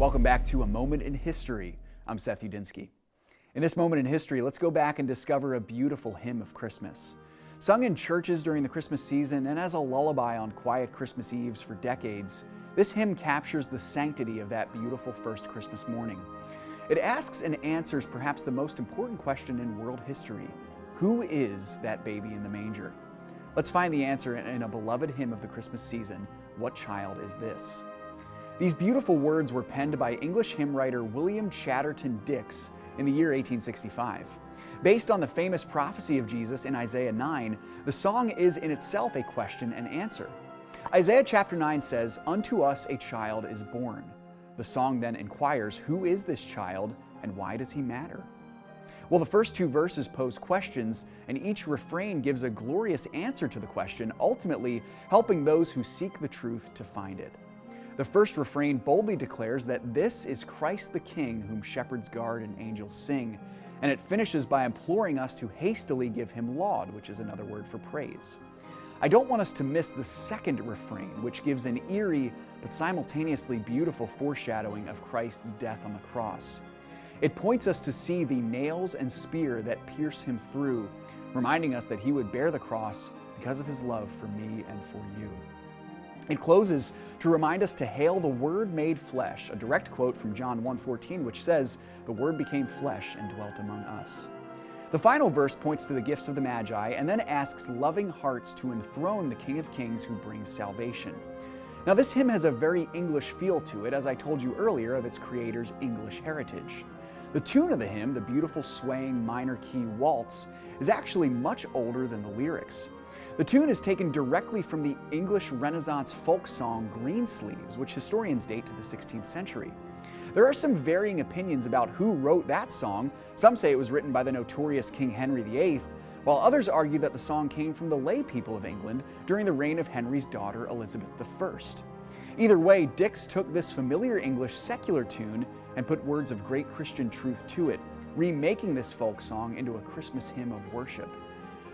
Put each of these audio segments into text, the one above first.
Welcome back to A Moment in History. I'm Seth Udinsky. In this moment in history, let's go back and discover a beautiful hymn of Christmas. Sung in churches during the Christmas season and as a lullaby on quiet Christmas Eves for decades, this hymn captures the sanctity of that beautiful first Christmas morning. It asks and answers perhaps the most important question in world history: who is that baby in the manger? Let's find the answer in a beloved hymn of the Christmas season, What Child Is This? These beautiful words were penned by English hymn writer William Chatterton Dix in the year 1865. Based on the famous prophecy of Jesus in Isaiah 9, the song is in itself a question and answer. Isaiah chapter 9 says, "Unto us a child is born." The song then inquires, who is this child and why does he matter? Well, the first two verses pose questions, and each refrain gives a glorious answer to the question, ultimately helping those who seek the truth to find it. The first refrain boldly declares that this is Christ the King whom shepherds guard and angels sing, and it finishes by imploring us to hastily give him laud, which is another word for praise. I don't want us to miss the second refrain, which gives an eerie but simultaneously beautiful foreshadowing of Christ's death on the cross. It points us to see the nails and spear that pierce him through, reminding us that he would bear the cross because of his love for me and for you. It closes to remind us to hail the Word made flesh, a direct quote from John 1:14, which says, "The Word became flesh and dwelt among us." The final verse points to the gifts of the Magi and then asks loving hearts to enthrone the King of Kings who brings salvation. Now, this hymn has a very English feel to it, as I told you earlier of its creator's English heritage. The tune of the hymn, the beautiful swaying minor key waltz, is actually much older than the lyrics. The tune is taken directly from the English Renaissance folk song Greensleeves, which historians date to the 16th century. There are some varying opinions about who wrote that song. Some say it was written by the notorious King Henry VIII, while others argue that the song came from the lay people of England during the reign of Henry's daughter Elizabeth I. Either way, Dix took this familiar English secular tune and put words of great Christian truth to it, remaking this folk song into a Christmas hymn of worship.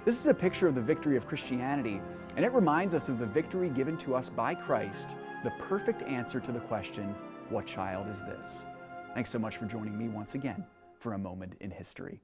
This is a picture of the victory of Christianity, and it reminds us of the victory given to us by Christ, the perfect answer to the question, what child is this? Thanks so much for joining me once again for A Moment in History.